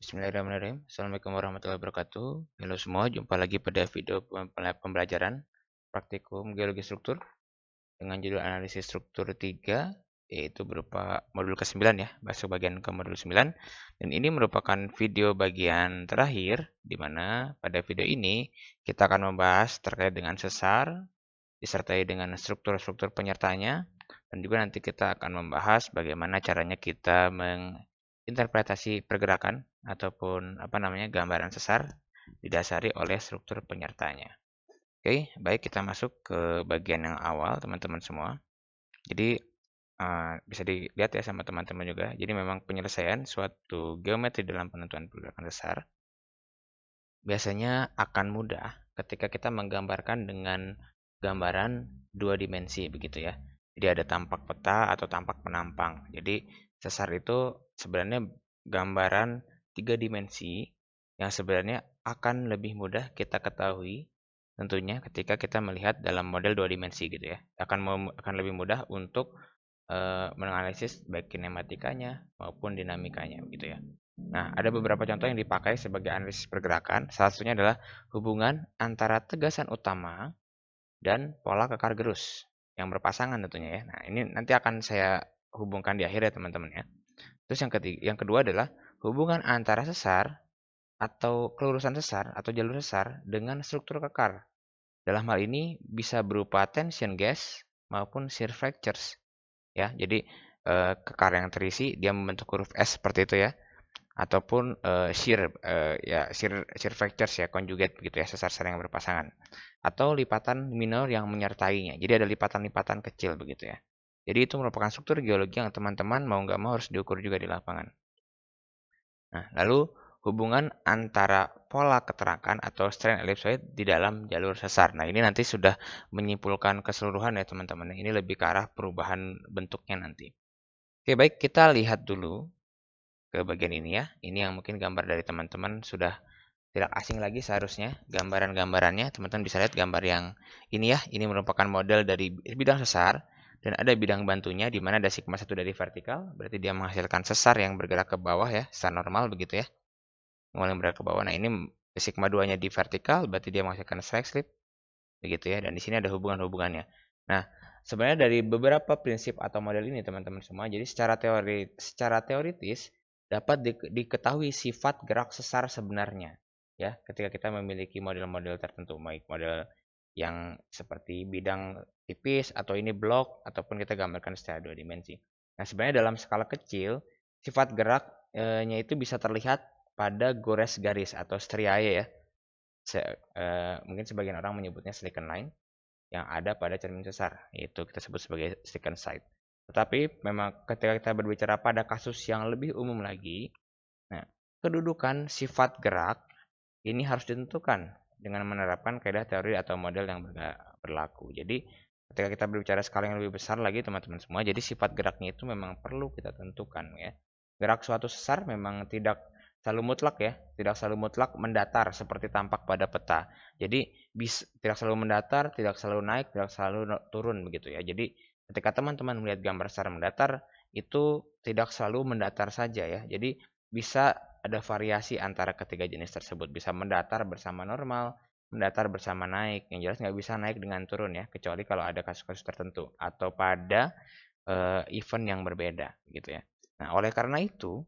Bismillahirrahmanirrahim. Assalamualaikum warahmatullahi wabarakatuh. Halo semua, jumpa lagi pada video pembelajaran praktikum geologi struktur dengan judul analisis struktur 3, yaitu berupa modul ke-9 ya, masuk bagian ke modul 9. Dan ini merupakan video bagian terakhir, di mana pada video ini kita akan membahas terkait dengan sesar, disertai dengan struktur-struktur penyertanya, dan juga nanti kita akan membahas bagaimana caranya kita menginterpretasi pergerakan ataupun gambaran sesar didasari oleh struktur penyertanya. Oke, baik, kita masuk ke bagian yang awal teman-teman semua. Jadi bisa dilihat ya sama teman-teman juga. Jadi memang penyelesaian suatu geometri dalam penentuan pergerakan sesar biasanya akan mudah ketika kita menggambarkan dengan gambaran dua dimensi begitu ya. Jadi ada tampak peta atau tampak penampang. Jadi sesar itu sebenarnya gambaran tiga dimensi yang sebenarnya akan lebih mudah kita ketahui tentunya ketika kita melihat dalam model dua dimensi gitu ya. Akan lebih mudah untuk menganalisis baik kinematikanya maupun dinamikanya gitu ya. Nah, ada beberapa contoh yang dipakai sebagai analisis pergerakan. Salah satunya adalah hubungan antara tegasan utama dan pola kekar gerus yang berpasangan tentunya ya. Nah, ini nanti akan saya hubungkan di akhir ya teman-teman ya. Terus yang kedua adalah hubungan antara sesar atau kelurusan sesar atau jalur sesar dengan struktur kekar. Dalam hal ini bisa berupa tension gas maupun shear fractures ya. Jadi kekar yang terisi dia membentuk huruf S seperti itu ya. Ataupun shear fractures ya, conjugate begitu ya, sesar-sesar yang berpasangan. Atau lipatan minor yang menyertainya. Jadi ada lipatan-lipatan kecil begitu ya. Jadi itu merupakan struktur geologi yang teman-teman mau nggak mau harus diukur juga di lapangan. Nah, lalu hubungan antara pola keterangan atau strain ellipsoid di dalam jalur sesar. Nah, ini nanti sudah menyimpulkan keseluruhan ya teman-teman. Ini lebih ke arah perubahan bentuknya nanti. Oke, baik, kita lihat dulu ke bagian ini ya. Ini yang mungkin gambar dari teman-teman sudah tidak asing lagi seharusnya gambaran-gambarannya. Teman-teman bisa lihat gambar yang ini ya. Ini merupakan model dari bidang sesar dan ada bidang bantunya di mana ada sigma 1 dari vertikal, berarti dia menghasilkan sesar yang bergerak ke bawah ya, sesar normal begitu ya. Mulai bergerak ke bawah. Nah, ini sigma 2-nya di vertikal, berarti dia menghasilkan strike slip begitu ya. Dan di sini ada hubungan-hubungannya. Nah, sebenarnya dari beberapa prinsip atau model ini teman-teman semua, jadi secara teoritis dapat diketahui sifat gerak sesar sebenarnya ya ketika kita memiliki model-model tertentu, baik model yang seperti bidang tipis atau ini blok ataupun kita gambarkan secara dua dimensi. Nah, sebenarnya dalam skala kecil sifat geraknya itu bisa terlihat pada gores garis atau striae ya. Mungkin sebagian orang menyebutnya silicon line yang ada pada cermin sesar, yaitu kita sebut sebagai secant site. Tetapi memang ketika kita berbicara pada kasus yang lebih umum lagi, nah, kedudukan sifat gerak ini harus ditentukan dengan menerapkan kaidah teori atau model yang berlaku. Jadi ketika kita berbicara skala yang lebih besar lagi teman-teman semua, jadi sifat geraknya itu memang perlu kita tentukan ya. Gerak suatu sesar memang tidak selalu mutlak ya, tidak selalu mutlak mendatar seperti tampak pada peta. Jadi tidak selalu mendatar, tidak selalu naik, tidak selalu turun begitu ya. Jadi ketika teman-teman melihat gambar secara mendatar itu tidak selalu mendatar saja ya. Jadi bisa ada variasi antara ketiga jenis tersebut. Bisa mendatar bersama normal, mendatar bersama naik. Yang jelas nggak bisa naik dengan turun ya, kecuali kalau ada kasus-kasus tertentu atau pada event yang berbeda gitu ya. Nah, oleh karena itu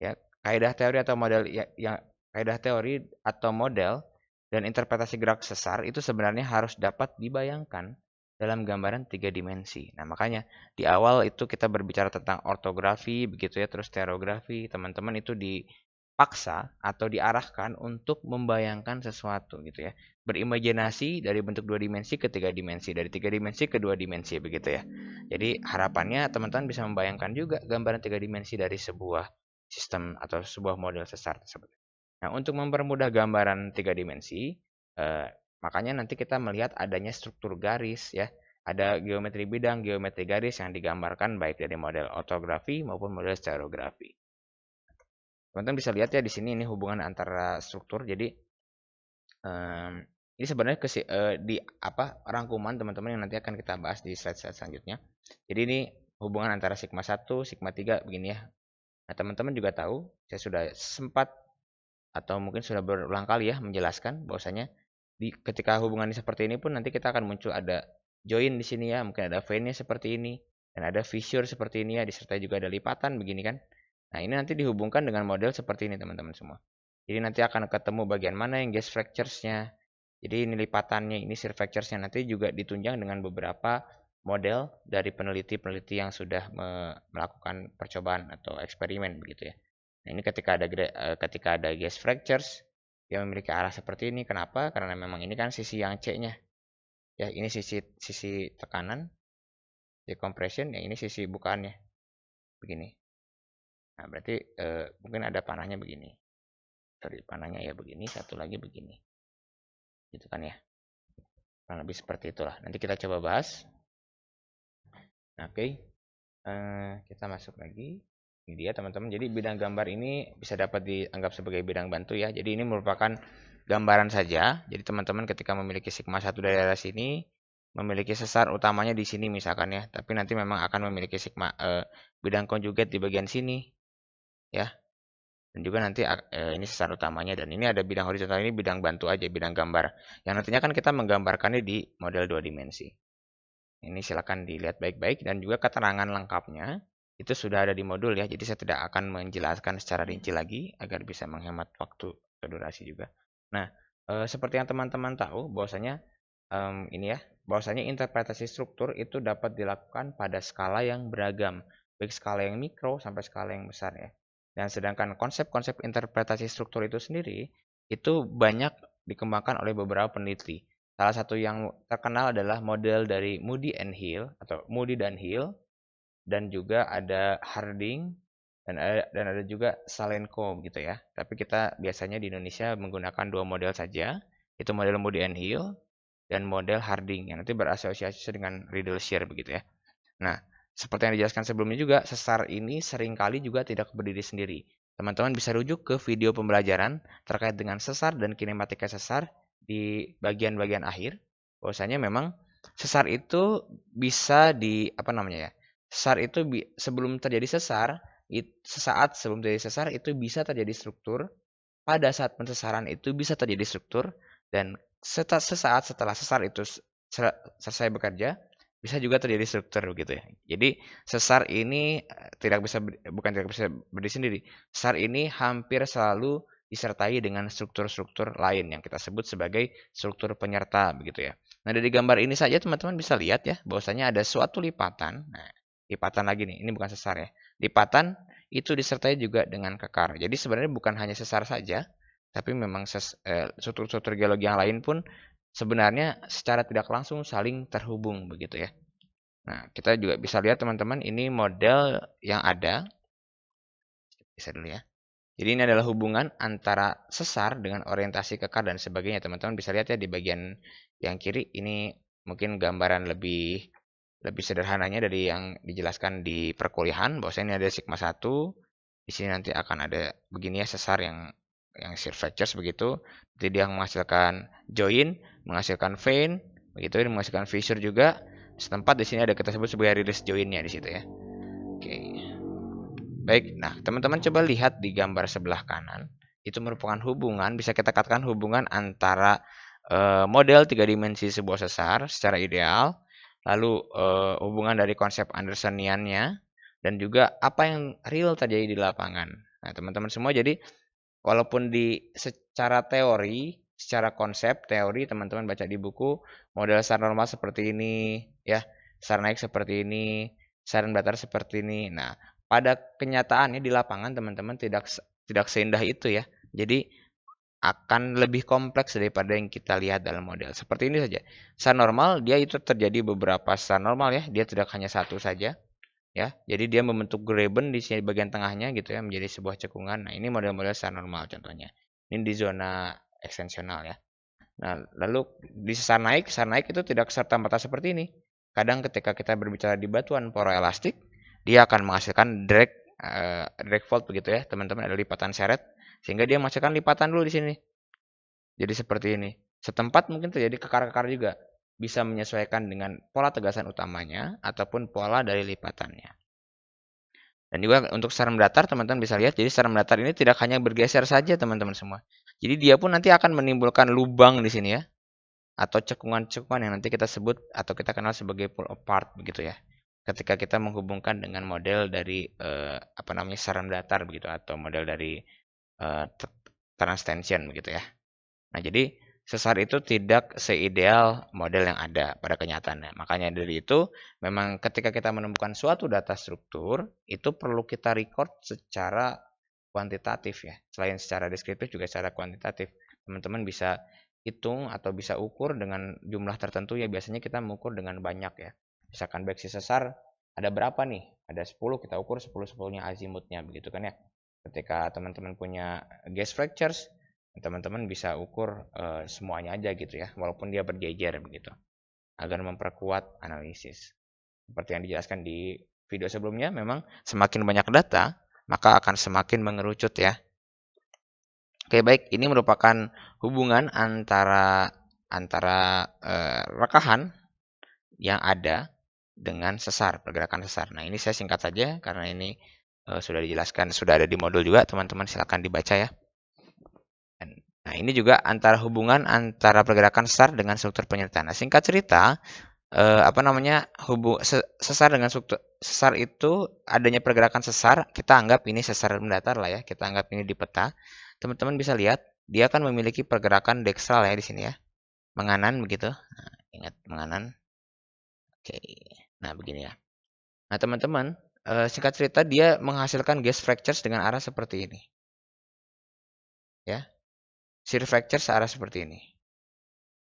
ya, kaidah teori atau model yang kaidah teori atau model dan interpretasi gerak sesar itu sebenarnya harus dapat dibayangkan dalam gambaran tiga dimensi. Nah, makanya di awal itu kita berbicara tentang ortografi begitu ya, terus stereografi. Teman-teman itu dipaksa atau diarahkan untuk membayangkan sesuatu gitu ya. Berimajinasi dari bentuk dua dimensi ke tiga dimensi, dari tiga dimensi ke dua dimensi begitu ya. Jadi harapannya teman-teman bisa membayangkan juga gambaran tiga dimensi dari sebuah sistem atau sebuah model sesar tersebut. Nah, untuk mempermudah gambaran tiga dimensi, makanya nanti kita melihat adanya struktur garis ya. Ada geometri bidang, geometri garis yang digambarkan baik dari model ortografi maupun model stereografi. Teman-teman bisa lihat ya di sini ini hubungan antara struktur. Jadi ini sebenarnya di rangkuman teman-teman yang nanti akan kita bahas di slide-slide selanjutnya. Jadi ini hubungan antara sigma 1, sigma 3 begini ya. Nah, teman-teman juga tahu, saya sudah sempat atau mungkin sudah berulang kali ya menjelaskan bahwasanya ketika hubungan seperti ini pun nanti kita akan muncul ada join di sini ya, mungkin ada vein-nya seperti ini dan ada fissure seperti ini ya, disertai juga ada lipatan begini kan. Nah, ini nanti dihubungkan dengan model seperti ini teman-teman semua. Jadi nanti akan ketemu bagian mana yang gas fractures-nya. Jadi ini lipatannya, ini shear fractures-nya, nanti juga ditunjang dengan beberapa model dari peneliti-peneliti yang sudah melakukan percobaan atau eksperimen begitu ya. Nah, ini ketika ada gas fractures yang memiliki arah seperti ini. Kenapa? Karena memang ini kan sisi yang C-nya. Ya, ini sisi tekanan, sisi compression, ya ini sisi bukaannya. Begini. Nah, berarti mungkin ada panahnya begini. Sorry, panahnya ya begini, satu lagi begini. Gitu kan ya. Kurang lebih seperti itulah. Nanti kita coba bahas. Oke. Kita masuk lagi. Ini dia teman-teman. Jadi bidang gambar ini bisa dapat dianggap sebagai bidang bantu ya. Jadi ini merupakan gambaran saja. Jadi teman-teman ketika memiliki sigma 1 dari area sini, memiliki sesar utamanya di sini misalkan ya. Tapi nanti memang akan memiliki sigma bidang konjugat di bagian sini ya. Dan juga nanti ini sesar utamanya, dan ini ada bidang horizontal, ini bidang bantu aja, bidang gambar. Yang nantinya kan kita menggambarkannya di model 2 dimensi. Ini silakan dilihat baik-baik, dan juga keterangan lengkapnya itu sudah ada di modul ya. Jadi saya tidak akan menjelaskan secara rinci lagi agar bisa menghemat waktu atau durasi juga. Nah, seperti yang teman-teman tahu bahwasanya ini ya, bahwasanya interpretasi struktur itu dapat dilakukan pada skala yang beragam, baik skala yang mikro sampai skala yang besar ya. Dan sedangkan konsep-konsep interpretasi struktur itu sendiri itu banyak dikembangkan oleh beberapa peneliti. Salah satu yang terkenal adalah model dari Moody and Hill atau Moody dan Hill, dan juga ada Harding dan ada juga Salenko gitu ya. Tapi kita biasanya di Indonesia menggunakan dua model saja, itu model Moody and Hill dan model Harding yang nanti berasosiasi dengan Riddle shear begitu ya. Nah, seperti yang dijelaskan sebelumnya juga, sesar ini seringkali juga tidak berdiri sendiri. Teman-teman bisa rujuk ke video pembelajaran terkait dengan sesar dan kinematika sesar di bagian-bagian akhir. Bahwasanya memang sesar itu bisa apa namanya ya? Sesar itu sebelum terjadi sesar, sesaat sebelum terjadi sesar itu bisa terjadi struktur. Pada saat pensesaran itu bisa terjadi struktur, dan sesaat setelah sesar itu selesai bekerja, bisa juga terjadi struktur begitu ya. Jadi sesar ini bukan tidak bisa berdiri sendiri. Sesar ini hampir selalu disertai dengan struktur-struktur lain yang kita sebut sebagai struktur penyerta begitu ya. Nah, dari gambar ini saja teman-teman bisa lihat ya bahwasanya ada suatu lipatan. Nah, lipatan lagi nih, ini bukan sesar ya. Lipatan itu disertai juga dengan kekar. Jadi sebenarnya bukan hanya sesar saja, tapi memang struktur-struktur geologi yang lain pun sebenarnya secara tidak langsung saling terhubung begitu ya. Nah, kita juga bisa lihat teman-teman, ini model yang ada. Bisa dulu ya. Jadi ini adalah hubungan antara sesar dengan orientasi kekar dan sebagainya. Teman-teman bisa lihat ya di bagian yang kiri, ini mungkin gambaran lebih sederhananya dari yang dijelaskan di perkuliahan, bahwasanya ini ada sigma 1. Di sini nanti akan ada begini ya, sesar yang shear fractures begitu. Jadi dia menghasilkan join, menghasilkan vein, begitu, dan menghasilkan fissure juga. Setempat di sini ada kita sebut sebagai release joinnya di situ ya. Oke. Baik, nah teman-teman coba lihat di gambar sebelah kanan. Itu merupakan hubungan, bisa kita katakan hubungan antara model 3 dimensi sebuah sesar secara ideal, lalu hubungan dari konsep Andersoniannya, dan juga apa yang real terjadi di lapangan. Nah, teman-teman semua, jadi walaupun secara teori, secara konsep teori teman-teman baca di buku, model sesar normal seperti ini ya, sesar naik seperti ini, sesar datar seperti ini. Nah, pada kenyataannya di lapangan teman-teman tidak seindah itu ya. Jadi akan lebih kompleks daripada yang kita lihat dalam model. Seperti ini saja. Sesar normal dia itu terjadi beberapa sesar normal ya. Dia tidak hanya satu saja ya. Jadi dia membentuk graben di sini bagian tengahnya gitu ya, menjadi sebuah cekungan. Nah, ini model-model sesar normal contohnya. Ini di zona ekstensional ya. Nah, lalu di sesar naik itu tidak serta-merta seperti ini. Kadang ketika kita berbicara di batuan poroelastik, dia akan menghasilkan drag fault begitu ya, teman-teman, ada lipatan seret, sehingga dia menghasilkan lipatan dulu di sini. Jadi seperti ini. Setempat mungkin terjadi kekar-kekar juga, bisa menyesuaikan dengan pola tegasan utamanya ataupun pola dari lipatannya. Dan juga untuk secara mendatar teman-teman bisa lihat, jadi secara mendatar ini tidak hanya bergeser saja teman-teman semua. Jadi dia pun nanti akan menimbulkan lubang di sini ya, atau cekungan-cekungan yang nanti kita sebut atau kita kenal sebagai pull apart begitu ya. Ketika kita menghubungkan dengan model dari secara mendatar begitu, atau model dari transtension begitu ya. Nah, jadi sesar itu tidak seideal model yang ada pada kenyataannya. Makanya dari itu, memang ketika kita menemukan suatu data struktur, itu perlu kita record secara kuantitatif ya. Selain secara deskriptif juga secara kuantitatif. Teman-teman bisa hitung atau bisa ukur dengan jumlah tertentu ya. Biasanya kita mengukur dengan banyak ya. Misalkan baksi sesar ada berapa nih? Ada 10, kita ukur 10-10-nya azimutnya begitu kan ya. Ketika teman-teman punya gas fractures, teman-teman bisa ukur semuanya aja gitu ya, walaupun dia berjejer begitu, agar memperkuat analisis. Seperti yang dijelaskan di video sebelumnya, memang semakin banyak data, maka akan semakin mengerucut ya. Oke, baik, ini merupakan hubungan antara rekahan yang ada dengan sesar, pergerakan sesar. Nah, ini saya singkat saja karena ini sudah dijelaskan, sudah ada di modul juga, teman-teman silakan dibaca ya. Nah, ini juga hubungan antara pergerakan sesar dengan struktur penyertaan. Nah, singkat cerita, sesar dengan struktur sesar itu, adanya pergerakan sesar, kita anggap ini sesar mendatar lah ya, kita anggap ini di peta. Teman-teman bisa lihat, dia akan memiliki pergerakan dekstral ya di sini ya, menganan begitu. Nah, ingat menganan. Oke, nah begini ya. Nah, teman-teman, singkat cerita dia menghasilkan gas fractures dengan arah seperti ini, ya. Shear fracture searah seperti ini.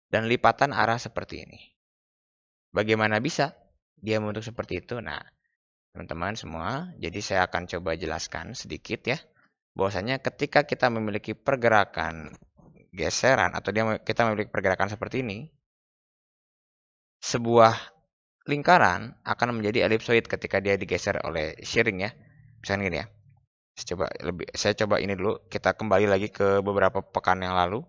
Dan lipatan arah seperti ini. Bagaimana bisa dia membentuk seperti itu? Nah, teman-teman semua, jadi saya akan coba jelaskan sedikit ya. Bahwasanya ketika kita memiliki pergerakan geseran atau kita memiliki pergerakan seperti ini, sebuah lingkaran akan menjadi elipsoid ketika dia digeser oleh shearing ya. Misalnya gini ya. Saya coba ini dulu, kita kembali lagi ke beberapa pekan yang lalu.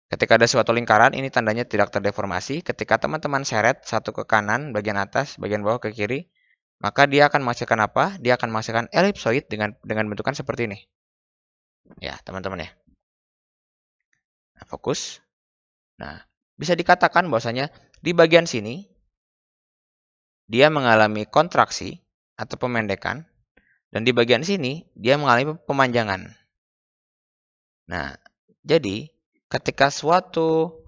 Ketika ada suatu lingkaran, ini tandanya tidak terdeformasi. Ketika teman-teman seret satu ke kanan, bagian atas, bagian bawah ke kiri, maka dia akan menghasilkan apa? Dia akan menghasilkan elipsoid dengan bentukan seperti ini. Ya, teman-teman ya. Nah, fokus. Nah, bisa dikatakan bahwasanya di bagian sini dia mengalami kontraksi atau pemendekan, dan di bagian sini dia mengalami pemanjangan. Nah, jadi ketika suatu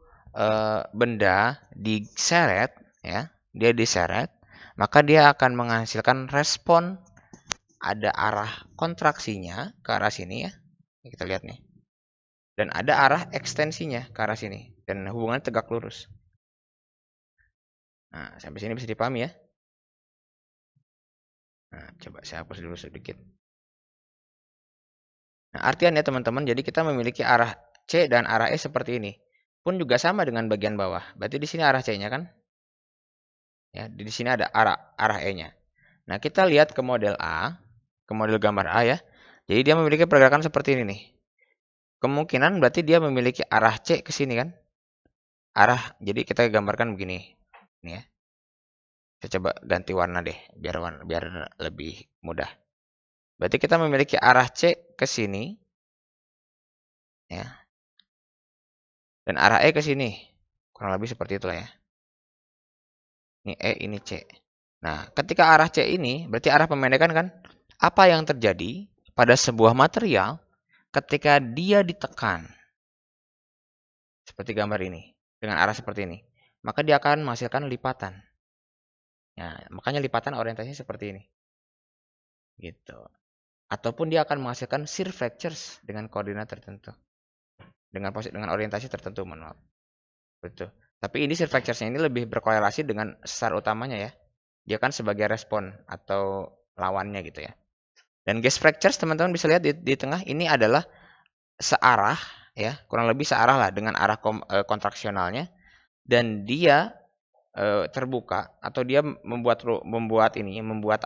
benda diseret ya, dia diseret, maka dia akan menghasilkan respon, ada arah kontraksinya ke arah sini ya. Kita lihat nih. Dan ada arah ekstensinya ke arah sini, dan hubungannya tegak lurus. Nah, sampai sini bisa dipahami ya. Nah, coba saya hapus dulu sedikit. Nah, artiannya teman-teman, jadi kita memiliki arah C dan arah E seperti ini. Pun juga sama dengan bagian bawah. Berarti di sini arah C-nya kan? Ya, di sini ada arah E-nya. Nah, kita lihat ke model A, ke model gambar A ya. Jadi dia memiliki pergerakan seperti ini nih. Kemungkinan berarti dia memiliki arah C ke sini kan? Jadi kita gambarkan begini. Ini ya. Saya coba ganti warna deh, biar lebih mudah. Berarti kita memiliki arah C ke sini ya. Dan arah E ke sini. Kurang lebih seperti itulah ya. Ini E, ini C. Nah, ketika arah C ini berarti arah pemendekan kan? Apa yang terjadi pada sebuah material ketika dia ditekan? Seperti gambar ini. Dengan arah seperti ini. Maka dia akan menghasilkan lipatan. Nah, makanya lipatan orientasinya seperti ini. Gitu. Ataupun dia akan menghasilkan shear fractures dengan koordinat tertentu. Dengan orientasi tertentu, mohon maaf. Betul. Tapi ini shear fractures-nya ini lebih berkorelasi dengan sesar utamanya ya. Dia kan sebagai respon atau lawannya gitu ya. Dan gas fractures teman-teman bisa lihat di tengah ini adalah searah ya, kurang lebih searah lah dengan arah kontraksionalnya, dan dia terbuka atau dia membuat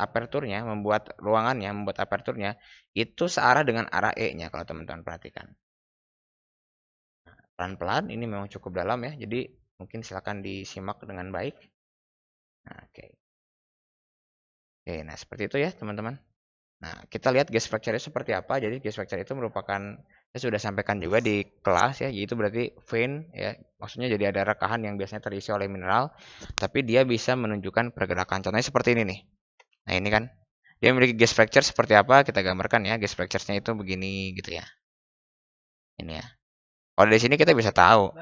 aperturnya, membuat ruangannya, membuat aperturnya itu searah dengan arah E-nya kalau teman-teman perhatikan. Pelan-pelan, ini memang cukup dalam ya, jadi mungkin silakan disimak dengan baik. Nah, oke. Oke, nah seperti itu ya teman-teman. Nah, kita lihat gas fracture seperti apa. Jadi gas fracture itu merupakan, saya sudah sampaikan juga di kelas ya, yaitu berarti vein ya, maksudnya jadi ada rekahan yang biasanya terisi oleh mineral, tapi dia bisa menunjukkan pergerakan. Contohnya seperti ini nih. Nah, ini kan dia memiliki gas fracture seperti apa, kita gambarkan ya. Gas fracture-nya itu begini gitu ya. Ini ya. Kalau dari sini kita bisa tahu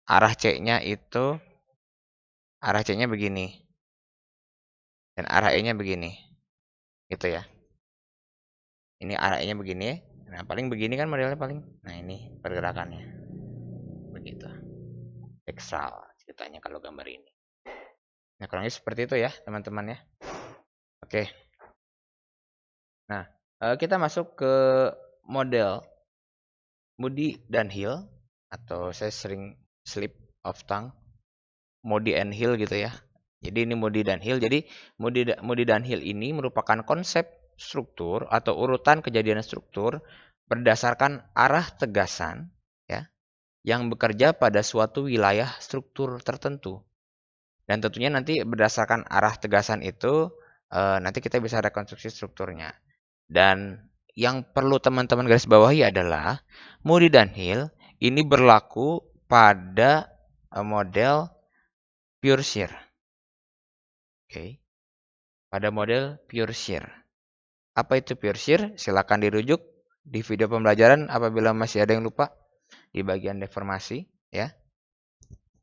arah C-nya itu, arah C-nya begini dan arah E-nya begini. Gitu ya. Ini arah E-nya begini. Nah, paling begini kan modelnya paling. Nah, ini pergerakannya. Begitu. Ekstral ceritanya kalau gambar ini. Nah, kurang lebih seperti itu ya, teman-teman ya. Oke. Nah, kita masuk ke model Moody dan Hill, atau saya sering slip of tongue, Moody and Hill gitu ya. Jadi ini Moody dan Hill. Jadi Moody dan Hill ini merupakan konsep struktur atau urutan kejadian struktur berdasarkan arah tegasan ya, yang bekerja pada suatu wilayah struktur tertentu. Dan tentunya nanti berdasarkan arah tegasan itu nanti kita bisa rekonstruksi strukturnya. Dan yang perlu teman-teman garis bawahi adalah Moody dan Hill ini berlaku pada model pure shear. Oke. Pada model pure shear. Apa itu pure shear? Silakan dirujuk di video pembelajaran apabila masih ada yang lupa di bagian deformasi ya.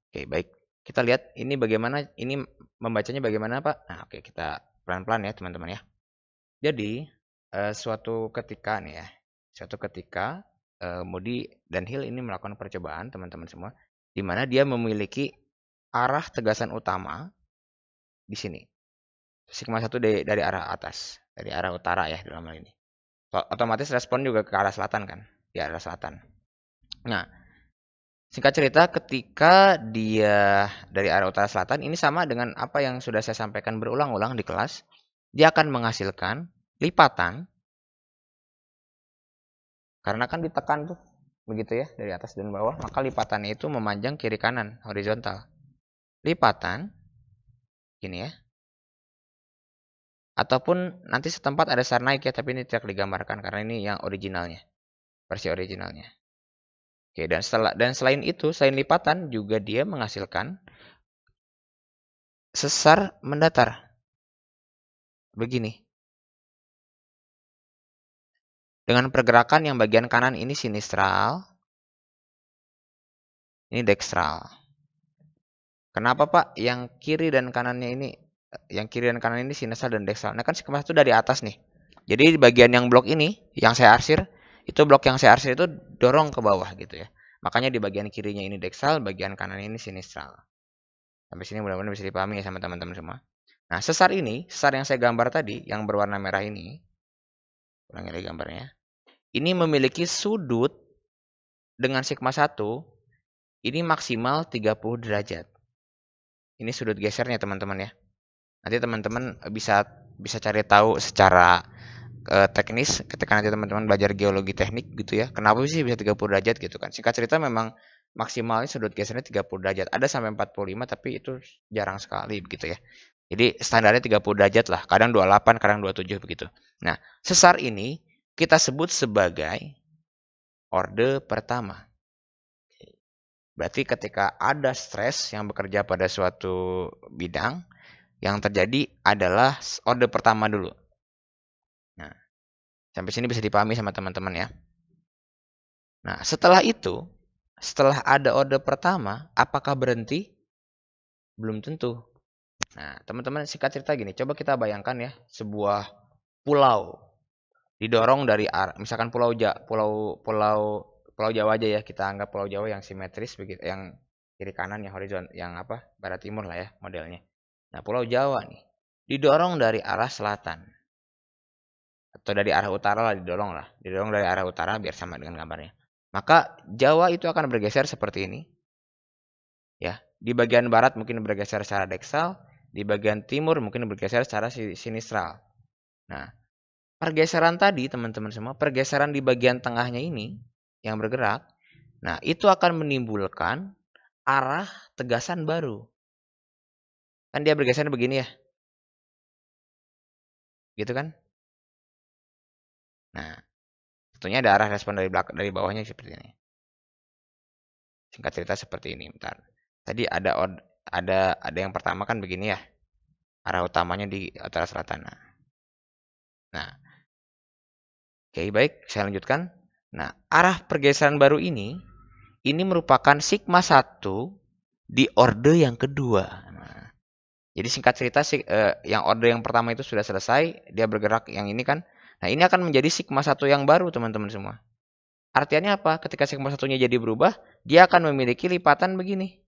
Oke, baik. Kita lihat ini bagaimana, ini membacanya bagaimana, Pak? Nah, oke, kita pelan-pelan ya, teman-teman ya. Jadi, suatu ketika nih ya, suatu ketika Moody dan Hill ini melakukan percobaan, teman-teman semua, di mana dia memiliki arah tegasan utama di sini. Sigma 1 dari arah atas, dari arah utara ya dalam hal ini. Otomatis respon juga ke arah selatan kan, di arah selatan. Nah, singkat cerita, ketika dia dari arah utara selatan, ini sama dengan apa yang sudah saya sampaikan berulang-ulang di kelas. Dia akan menghasilkan lipatan, karena kan ditekan tuh, begitu ya, dari atas dan bawah, maka lipatannya itu memanjang kiri kanan, horizontal. Lipatan, gini ya. Ataupun nanti setempat ada sar naik ya, tapi ini tidak digambarkan, karena ini yang originalnya, versi originalnya. Oke, dan selain itu, selain lipatan, juga dia menghasilkan sesar mendatar. Begini. Dengan pergerakan yang bagian kanan ini sinistral, ini dekstral. Kenapa Pak? Yang kiri dan kanannya ini, yang kiri dan kanan ini sinistral dan dekstral. Nah kan skema itu dari atas nih. Jadi di bagian yang blok ini, yang saya arsir, itu blok yang saya arsir itu dorong ke bawah gitu ya. Makanya di bagian kirinya ini dekstral, bagian kanan ini sinistral. Sampai sini mudah-mudahan bisa dipahami ya sama teman-teman semua. Nah, sesar ini, sesar yang saya gambar tadi, yang berwarna merah ini, ulangi lagi gambarnya. Ini memiliki sudut dengan sigma 1, ini maksimal 30 derajat. Ini sudut gesernya teman-teman ya. Nanti teman-teman bisa cari tahu secara teknis ketika nanti teman-teman belajar geologi teknik gitu ya. Kenapa sih bisa 30 derajat gitu kan. Singkat cerita memang maksimalnya sudut gesernya 30 derajat. Ada sampai 45 tapi itu jarang sekali begitu ya. Jadi standarnya 30 derajat lah. Kadang 28, kadang 27 begitu. Nah, sesar ini kita sebut sebagai orde pertama. Berarti ketika ada stres yang bekerja pada suatu bidang, yang terjadi adalah orde pertama dulu. Nah, sampai sini bisa dipahami sama teman-teman ya. Nah, setelah itu, setelah ada orde pertama, apakah berhenti? Belum tentu. Nah, teman-teman singkat cerita gini, coba kita bayangkan ya, sebuah pulau didorong dari arah, misalkan pulau Jawa aja ya, kita anggap pulau Jawa yang simetris begitu, yang kiri kanan yang horizon, yang apa? Barat timur lah ya modelnya. Nah, pulau Jawa nih didorong dari arah selatan atau dari arah utara lah, didorong dari arah utara biar sama dengan gambarnya. Maka Jawa itu akan bergeser seperti ini. Ya, di bagian barat mungkin bergeser secara deksal, di bagian timur mungkin bergeser secara sinistral. Nah, pergeseran tadi teman-teman semua, pergeseran di bagian tengahnya ini yang bergerak, nah itu akan menimbulkan arah tegasan baru. Kan dia bergeser begini ya. Gitu kan? Nah, tentunya ada arah respon dari belakang, dari bawahnya seperti ini. Singkat cerita seperti ini. Bentar. Tadi ada yang pertama kan begini ya. Arah utamanya di utara selatan. Nah, oke, baik, saya lanjutkan. Nah, arah pergeseran baru ini merupakan sigma 1 di orde yang kedua. Nah, jadi singkat cerita, yang orde yang pertama itu sudah selesai, dia bergerak yang ini kan. Nah, ini akan menjadi sigma 1 yang baru, teman-teman semua. Artinya apa? Ketika sigma 1-nya jadi berubah, dia akan memiliki lipatan begini.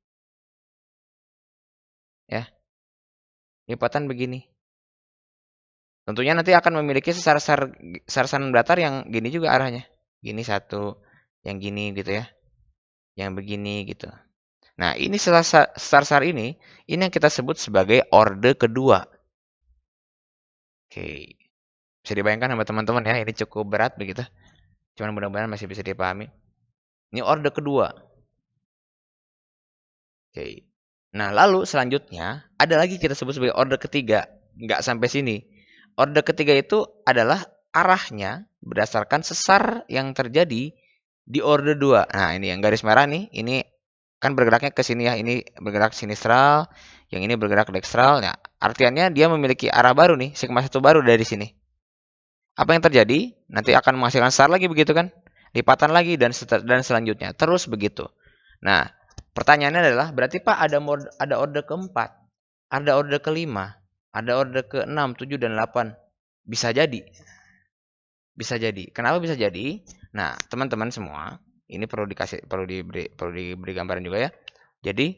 Ya, lipatan begini. Tentunya nanti akan memiliki sesar datar yang gini juga arahnya. Gini satu, yang gini gitu ya. Yang begini gitu. Nah, ini sesar ini yang kita sebut sebagai orde kedua. Oke. Bisa dibayangkan sama teman-teman ya, ini cukup berat begitu. Cuman mudah-mudahan masih bisa dipahami. Ini orde kedua. Oke. Nah, lalu selanjutnya ada lagi kita sebut sebagai orde ketiga. Nggak sampai sini. Orde ketiga itu adalah arahnya berdasarkan sesar yang terjadi di orde 2. Nah, ini yang garis merah nih, ini kan bergeraknya ke sini ya. Ini bergerak sinistral, yang ini bergerak dekstral. Nah, artinya dia memiliki arah baru nih, sigma 1 baru dari sini. Apa yang terjadi? Nanti akan menghasilkan sesar lagi begitu kan? Lipatan lagi dan selanjutnya. Terus begitu. Nah, pertanyaannya adalah, berarti Pak ada orde keempat, ada orde kelima, ada orde ke-6, 7, dan 8. Bisa jadi. Bisa jadi. Kenapa bisa jadi? Nah, teman-teman semua, ini perlu diberi gambaran juga ya. Jadi,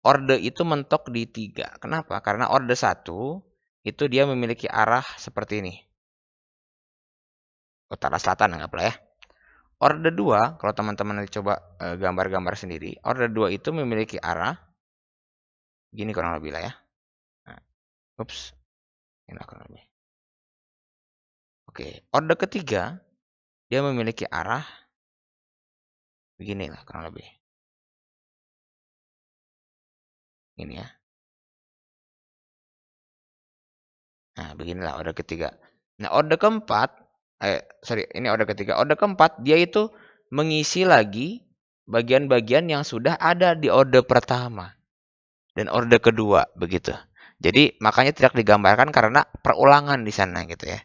orde itu mentok di 3. Kenapa? Karena orde 1 itu dia memiliki arah seperti ini. Utara selatan anggaplah ya. Orde 2, kalau teman-teman coba gambar-gambar sendiri, orde 2 itu memiliki arah gini kurang lebih lah ya. Nah, ups, ini kurang lebih. Oke, orde ketiga dia memiliki arah begini lah kurang lebih. Ini ya. Nah, beginilah orde ketiga. Nah, orde keempat, ini orde ketiga. Orde keempat, dia itu mengisi lagi bagian-bagian yang sudah ada di orde pertama dan orde kedua, begitu. Jadi, makanya tidak digambarkan karena perulangan di sana gitu ya.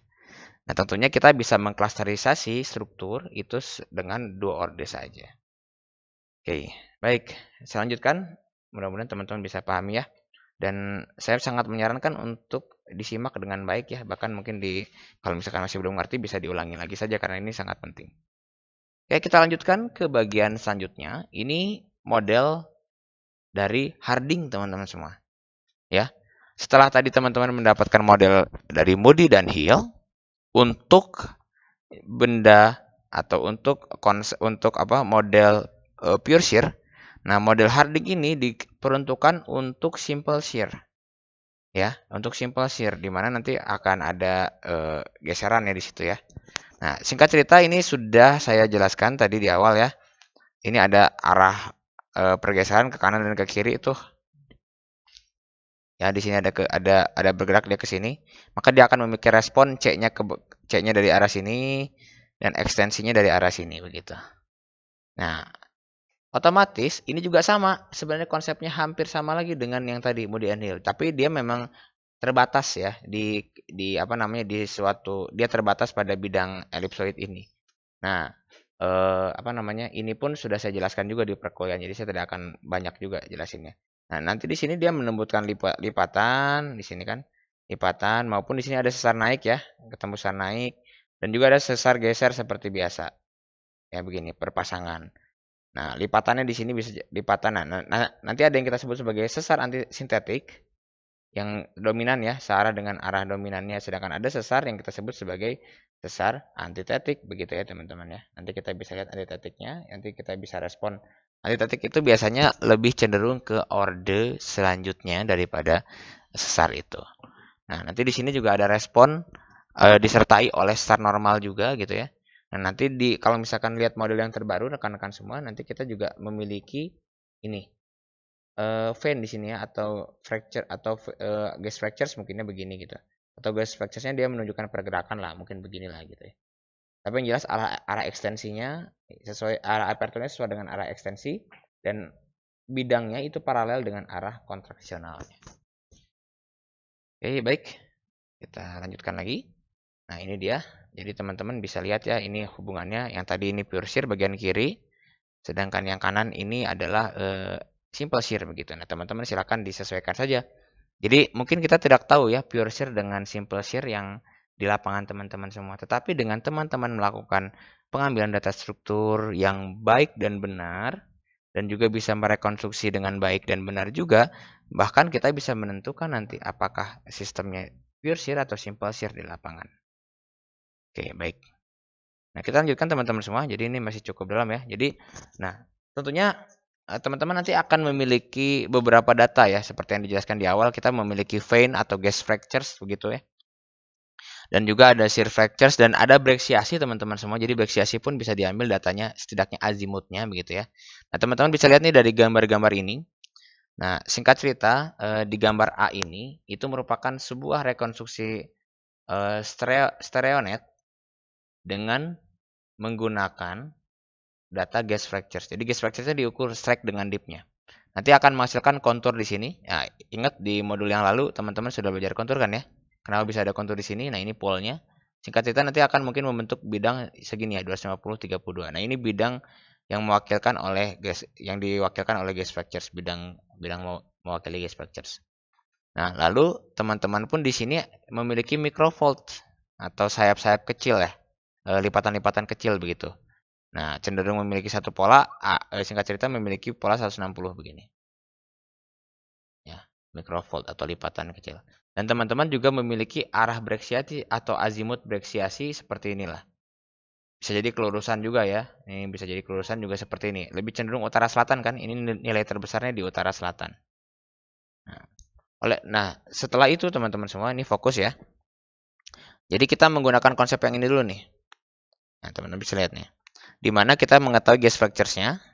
Nah, tentunya kita bisa mengklasterisasi struktur itu dengan 2 orde saja. Oke, baik. Saya lanjutkan. Mudah-mudahan teman-teman bisa pahami ya. Dan saya sangat menyarankan untuk disimak dengan baik ya. Bahkan mungkin kalau misalkan masih belum ngerti bisa diulangi lagi saja karena ini sangat penting. Oke, kita lanjutkan ke bagian selanjutnya. Ini model dari Harding teman-teman semua. Ya. Setelah tadi teman-teman mendapatkan model dari Moody dan Hill untuk benda atau untuk model pure shear. Nah, model Harding ini diperuntukkan untuk simple shear. Ya, untuk simple shear di mana nanti akan ada geseran ya di situ ya. Nah, singkat cerita ini sudah saya jelaskan tadi di awal ya. Ini ada arah pergeseran ke kanan dan ke kiri itu. Ya, di sini ada bergerak dia ke sini, maka dia akan memiliki respon C-nya dari arah sini dan ekstensinya dari arah sini begitu. Nah, otomatis ini juga sama, sebenarnya konsepnya hampir sama lagi dengan yang tadi Moody and Hill, tapi dia memang terbatas ya di apa namanya di suatu dia terbatas pada bidang elipsoid ini. Nah, apa namanya? Ini pun sudah saya jelaskan juga di perkuliahan, jadi saya tidak akan banyak juga jelasinnya. Nah, nanti di sini dia menembuskan lipatan di sini kan. Lipatan maupun di sini ada sesar naik ya, ketemu sesar naik dan juga ada sesar geser seperti biasa. Ya begini, perpasangan. Nah, lipatannya di sini bisa lipatan. Nah, nanti ada yang kita sebut sebagai sesar antisintetik yang dominan ya, searah dengan arah dominannya. Sedangkan ada sesar yang kita sebut sebagai sesar antitetik, begitu ya teman-teman ya. Nanti kita bisa lihat antitetiknya, nanti kita bisa respon. Antitetik itu biasanya lebih cenderung ke orde selanjutnya daripada sesar itu. Nah, nanti di sini juga ada respon disertai oleh sesar normal juga gitu ya. Nah, nanti kalau misalkan lihat model yang terbaru rekan-rekan semua, nanti kita juga memiliki ini vein di sini ya, atau fracture atau gas fractures mungkinnya begini gitu. Atau gas fractures-nya dia menunjukkan pergerakan lah, mungkin beginilah gitu ya. Tapi yang jelas arah ekstensinya sesuai, arah aperturnya sesuai dengan arah ekstensi, dan bidangnya itu paralel dengan arah kontraksionalnya. Oke, baik. Kita lanjutkan lagi. Nah, ini dia. Jadi teman-teman bisa lihat ya, ini hubungannya. Yang tadi ini pure shear bagian kiri, sedangkan yang kanan ini adalah simple shear begitu. Nah, teman-teman silakan disesuaikan saja. Jadi mungkin kita tidak tahu ya pure shear dengan simple shear yang di lapangan teman-teman semua. Tetapi dengan teman-teman melakukan pengambilan data struktur yang baik dan benar, dan juga bisa merekonstruksi dengan baik dan benar juga, bahkan kita bisa menentukan nanti apakah sistemnya pure shear atau simple shear di lapangan. Oke, baik. Nah, kita lanjutkan teman-teman semua. Jadi ini masih cukup dalam ya. Jadi, nah, tentunya teman-teman nanti akan memiliki beberapa data ya, seperti yang dijelaskan di awal, kita memiliki vein atau gas fractures begitu ya. Dan juga ada shear fractures dan ada breksiasi teman-teman semua. Jadi breksiasi pun bisa diambil datanya, setidaknya azimutnya begitu ya. Nah, teman-teman bisa lihat nih dari gambar-gambar ini. Nah, singkat cerita, di gambar A ini itu merupakan sebuah rekonstruksi stereonet dengan menggunakan data gas fractures. Jadi gas fractures-nya diukur strike dengan dipnya. Nanti akan menghasilkan kontur di sini. Nah, ingat di modul yang lalu teman-teman sudah belajar kontur kan ya? Kenapa bisa ada kontur di sini? Nah, ini polnya. Singkat cerita nanti akan mungkin membentuk bidang segini ya, 250 32. Nah, ini bidang yang mewakilkan oleh gas, yang diwakilkan oleh gas fractures, bidang mewakili gas fractures. Nah, lalu teman-teman pun di sini memiliki microfault atau sayap-sayap kecil ya, lipatan-lipatan kecil begitu. Nah, cenderung memiliki satu pola, singkat cerita memiliki pola 160 begini. Ya, microfold atau lipatan kecil. Dan teman-teman juga memiliki arah breksiasi atau azimut breksiasi seperti inilah. Bisa jadi kelurusan juga ya. Ini bisa jadi kelurusan juga seperti ini. Lebih cenderung utara selatan kan? Ini nilai terbesarnya di utara selatan. Nah, setelah itu teman-teman semua ini fokus ya. Jadi kita menggunakan konsep yang ini dulu nih. Nah, teman-teman bisa lihat nih. Di mana kita mengetahui gas fractures-nya,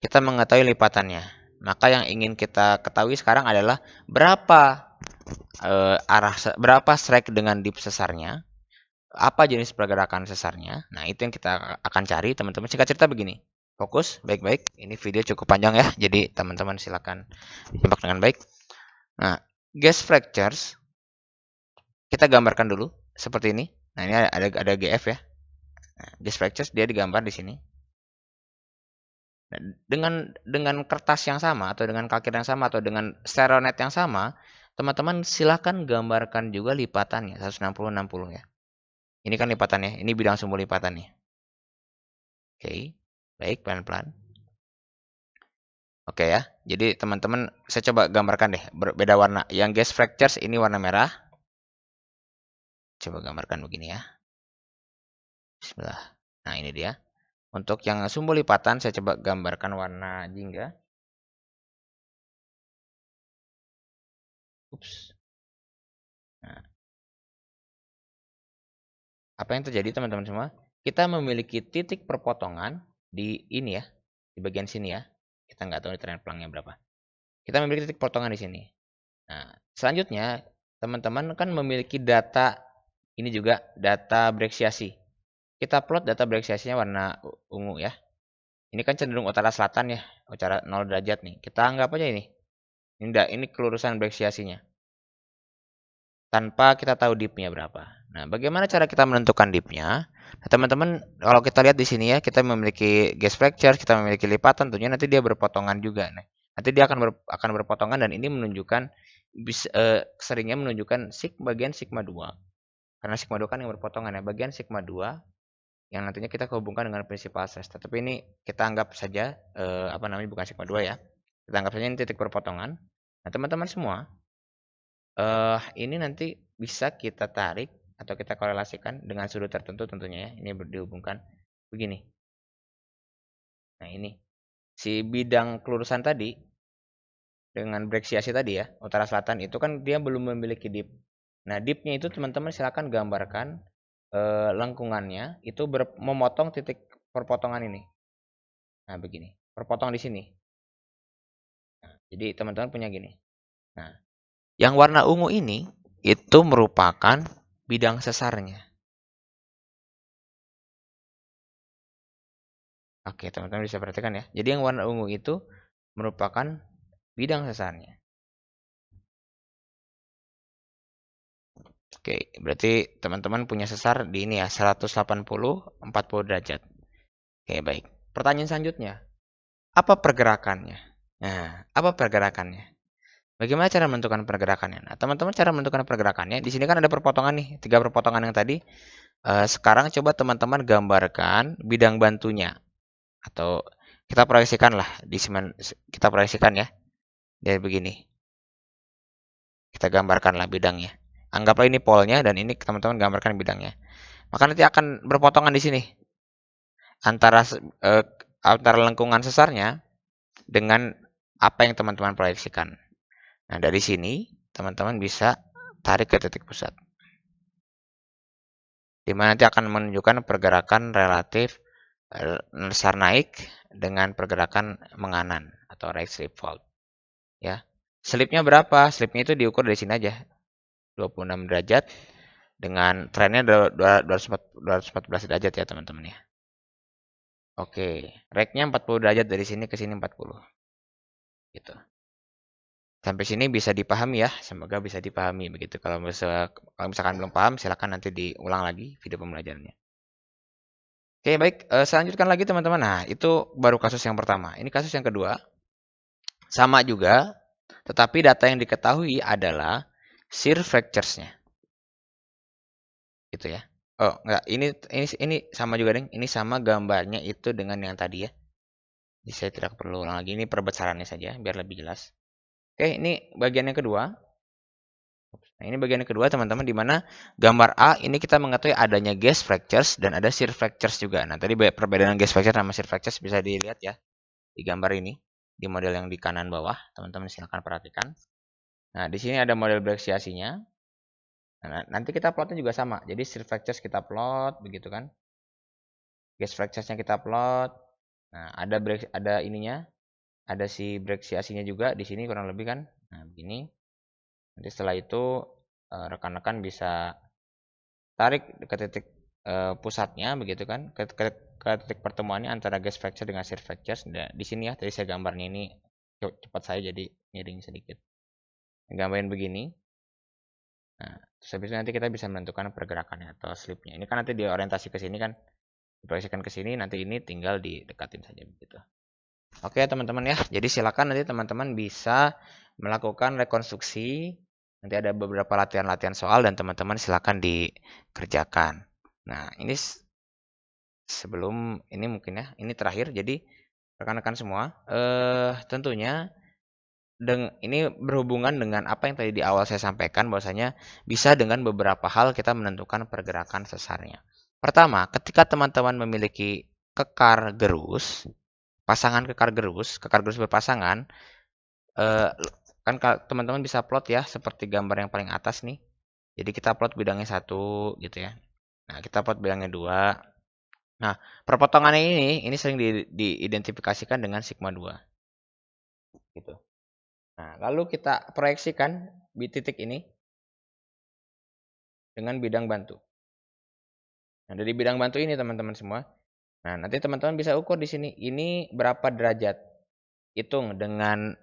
kita mengetahui lipatannya. Maka yang ingin kita ketahui sekarang adalah berapa berapa strike dengan dip sesarnya, apa jenis pergerakan sesarnya. Nah, itu yang kita akan cari, teman-teman. Singkat cerita begini. Fokus baik-baik. Ini video cukup panjang ya. Jadi teman-teman silakan simak dengan baik. Nah, gas fractures kita gambarkan dulu seperti ini. Nah, ini ada GF ya. Nah, gas fractures dia digambar di sini. Dengan kertas yang sama atau dengan kalkir yang sama atau dengan stereonet yang sama, teman-teman silahkan gambarkan juga lipatannya 160-60 ya. Ini kan lipatannya, ini bidang sumbu lipatannya. Oke, baik, pelan-pelan. Oke ya, jadi teman-teman saya coba gambarkan deh, berbeda warna. Yang gas fractures ini warna merah. Coba gambarkan begini ya. Bismillah. Nah, ini dia. Untuk yang sumbu lipatan saya coba gambarkan warna jingga. Ups. Nah, apa yang terjadi teman-teman semua? Kita memiliki titik perpotongan di ini ya, di bagian sini ya. Kita nggak tahu trend pelangnya berapa. Kita memiliki titik potongan di sini. Nah, selanjutnya teman-teman kan memiliki data ini juga, data breksiasi. Kita plot data breksiasinya warna ungu ya. Ini kan cenderung utara selatan ya, utara 0 derajat nih. Kita anggap aja ini. Ini kelurusan breksiasinya. Tanpa kita tahu dipnya berapa. Nah, bagaimana cara kita menentukan dipnya? Nah, teman-teman, kalau kita lihat di sini ya, kita memiliki gas fracture, kita memiliki lipatan, tentunya nanti dia berpotongan juga. Nah, nanti dia akan berpotongan dan ini menunjukkan seringnya menunjukkan bagian sigma 2. Karena sigma 2 kan yang berpotongan ya, bagian sigma 2 yang nantinya kita hubungkan dengan principal stress. Tapi ini kita anggap saja bukan sigma 2 ya. Kita anggap saja ini titik perpotongan. Nah, teman-teman semua, ini nanti bisa kita tarik atau kita korelasikan dengan sudut tertentu tentunya ya. Ini dihubungkan begini. Nah, ini si bidang kelurusan tadi dengan breksiasi tadi ya, utara selatan itu kan dia belum memiliki dip. Nah, dipnya itu teman-teman silakan gambarkan lengkungannya itu memotong titik perpotongan ini. Nah, begini. Perpotong di sini. Nah, jadi teman-teman punya gini. Nah, yang warna ungu ini itu merupakan bidang sesarnya. Oke, teman-teman bisa perhatikan ya. Jadi yang warna ungu itu merupakan bidang sesarnya. Oke, berarti teman-teman punya sesar di ini ya, 180, 40 derajat. Oke, baik. Pertanyaan selanjutnya, apa pergerakannya? Nah, apa pergerakannya? Bagaimana cara menentukan pergerakannya? Nah, teman-teman cara menentukan pergerakannya, di sini kan ada perpotongan nih, 3 perpotongan yang tadi. Sekarang coba teman-teman gambarkan bidang bantunya. Atau kita proyeksikan lah, kita proyeksikan ya. Jadi begini, kita gambarkanlah bidangnya. Anggaplah ini polnya dan ini teman-teman gambarkan bidangnya. Maka nanti akan berpotongan di sini antara antara lengkungan sesarnya dengan apa yang teman-teman proyeksikan. Nah, dari sini teman-teman bisa tarik ke titik pusat. Di mana nanti akan menunjukkan pergerakan relatif sesar naik dengan pergerakan menganan atau right slip fault. Ya. Slipnya berapa? Slipnya itu diukur dari sini aja. 26 derajat dengan trennya 214 derajat ya teman-teman ya. Oke, rake-nya 40 derajat dari sini ke sini 40. Gitu. Sampai sini bisa dipahami ya, semoga bisa dipahami begitu. Kalau misalkan belum paham, silakan nanti diulang lagi video pembelajarannya. Oke, baik, saya lanjutkan lagi teman-teman. Nah, itu baru kasus yang pertama. Ini kasus yang kedua. Sama juga, tetapi data yang diketahui adalah shear fractures-nya. Gitu ya. Oh, enggak, ini sama juga, Deng. Ini sama gambarnya itu dengan yang tadi ya. Jadi saya tidak perlu ulang lagi, ini perbesarannya saja biar lebih jelas. Oke, ini bagian yang kedua. Nah, ini bagian yang kedua teman-teman, di mana gambar A ini kita mengetahui adanya gas fractures dan ada shear fractures juga. Nah, tadi perbedaan gas fractures sama shear fractures bisa dilihat ya di gambar ini, di model yang di kanan bawah. Teman-teman silahkan perhatikan. Nah, di sini ada model breksiasinya. Nah, nanti kita plotnya juga sama. Jadi shear fractures kita plot begitu kan. Gas fracturesnya kita plot. Nah, ada ininya, ada si breksiasinya juga di sini kurang lebih kan. Nah, begini. Nanti setelah itu rekan-rekan bisa tarik ke titik pusatnya begitu kan, ke titik pertemuannya antara gas fracture dengan shear fracture. Nah, di sini ya, tadi saya gambarnya ini cepat saya jadi miring sedikit. Gambarin begini. Nah, terus habis itu nanti kita bisa menentukan pergerakannya atau slipnya. Ini kan nanti diorientasi ke sini kan, diproyeksikan ke sini, nanti ini tinggal didekatin saja begitu. Oke teman-teman ya, jadi silakan nanti teman-teman bisa melakukan rekonstruksi. Nanti ada beberapa latihan-latihan soal dan teman-teman silakan dikerjakan. Nah, ini sebelum ini mungkin ya, ini terakhir. Jadi rekan-rekan semua, tentunya ini berhubungan dengan apa yang tadi di awal saya sampaikan, bahwasanya bisa dengan beberapa hal kita menentukan pergerakan sesarnya. Pertama, ketika teman-teman memiliki kekar gerus, pasangan kekar gerus berpasangan, kan teman-teman bisa plot ya seperti gambar yang paling atas nih. Jadi kita plot bidangnya 1 gitu ya. Nah, kita plot bidangnya 2. Nah, perpotongannya ini sering diidentifikasikan dengan sigma 2. Gitu. Nah, lalu kita proyeksikan di titik ini dengan bidang bantu. Nah, dari bidang bantu ini teman-teman semua. Nah, nanti teman-teman bisa ukur di sini ini berapa derajat. Hitung dengan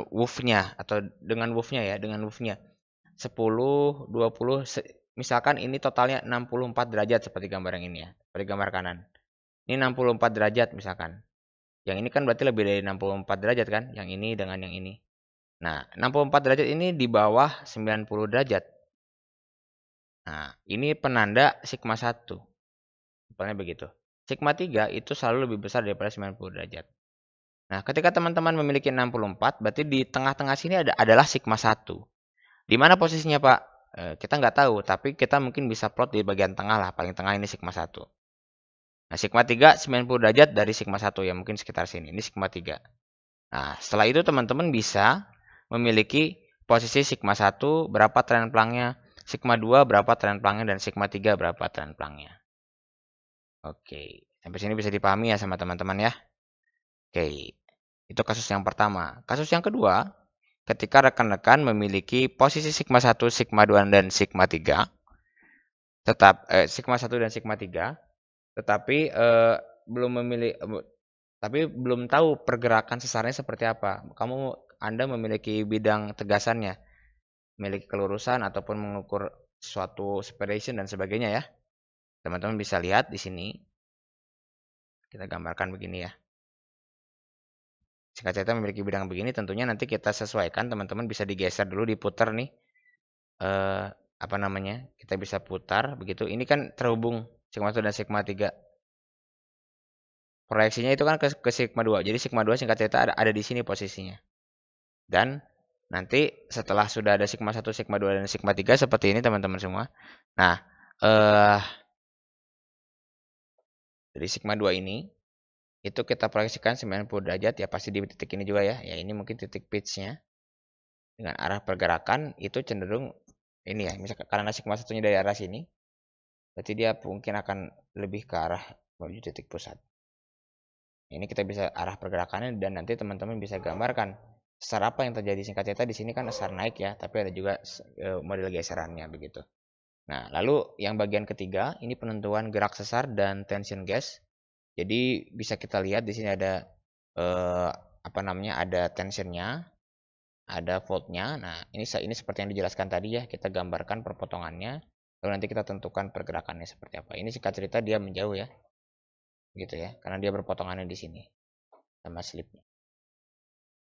wove-nya atau dengan wove-nya ya, dengan wove-nya. 10, 20, misalkan ini totalnya 64 derajat seperti gambar yang ini ya, seperti gambar kanan. Ini 64 derajat misalkan. Yang ini kan berarti lebih dari 64 derajat kan, yang ini dengan yang ini. Nah, 64 derajat ini di bawah 90 derajat. Nah, ini penanda sigma 1. Simpelnya begitu. Sigma 3 itu selalu lebih besar daripada 90 derajat. Nah, ketika teman-teman memiliki 64, berarti di tengah-tengah sini adalah sigma 1. Di mana posisinya, Pak? Kita nggak tahu, tapi kita mungkin bisa plot di bagian tengah lah, paling tengah ini sigma 1. Nah, sigma 3 90 derajat dari sigma 1 ya, mungkin sekitar sini. Ini sigma 3. Nah, setelah itu teman-teman bisa memiliki posisi sigma 1 berapa tren pelangnya, sigma 2 berapa tren pelangnya, dan sigma 3 berapa tren pelangnya. Oke, sampai sini bisa dipahami ya sama teman-teman ya. Oke, itu kasus yang pertama. Kasus yang kedua, ketika rekan-rekan memiliki posisi sigma 1, sigma 2, dan sigma 3, sigma 1 dan sigma 3, tetapi belum memilih tapi belum tahu pergerakan sesarnya seperti apa. Anda memiliki bidang tegasannya, memiliki kelurusan ataupun mengukur suatu separation dan sebagainya ya. Teman-teman bisa lihat di sini. Kita gambarkan begini ya. Singkat cerita memiliki bidang begini, tentunya nanti kita sesuaikan, teman-teman bisa digeser dulu, diputar nih. Apa namanya? Kita bisa putar begitu. Ini kan terhubung sigma 1 dan sigma 3. Proyeksinya itu kan ke sigma 2. Jadi sigma 2 singkat cerita ada di sini posisinya. Dan nanti setelah sudah ada sigma 1, sigma 2 dan sigma 3 seperti ini teman-teman semua. Nah, dari sigma 2 ini itu kita proyeksikan 90 derajat ya, pasti di titik ini juga ya. Ya ini mungkin titik pitch-nya. Dengan arah pergerakan itu cenderung ini ya, misalkan karena sigma satunya dari arah sini, berarti dia mungkin akan lebih ke arah menuju titik pusat. Ini kita bisa arah pergerakannya dan nanti teman-teman bisa gambarkan sesar apa yang terjadi. Singkat cerita di sini kan sesar naik ya, tapi ada juga model geserannya begitu. Nah, lalu yang bagian ketiga ini penentuan gerak sesar dan tension gas. Jadi bisa kita lihat di sini ada apa namanya? Ada tensionnya, ada voltnya. Nah, ini seperti yang dijelaskan tadi ya, kita gambarkan perpotongannya. Lalu nanti kita tentukan pergerakannya seperti apa. Ini singkat cerita dia menjauh ya. Gitu ya, karena dia berpotongannya di sini sama slipnya.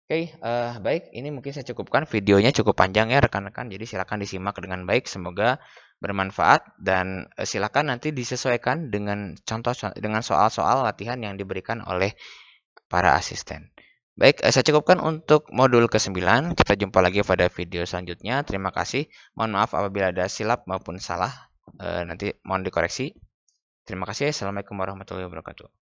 Oke, baik, ini mungkin saya cukupkan, videonya cukup panjang ya rekan-rekan, jadi silakan disimak dengan baik, semoga bermanfaat dan silakan nanti disesuaikan dengan dengan soal-soal latihan yang diberikan oleh para asisten. Baik, saya cukupkan untuk modul ke-9. Kita jumpa lagi pada video selanjutnya. Terima kasih. Mohon maaf apabila ada silap maupun salah. Nanti mohon dikoreksi. Terima kasih. Assalamualaikum warahmatullahi wabarakatuh.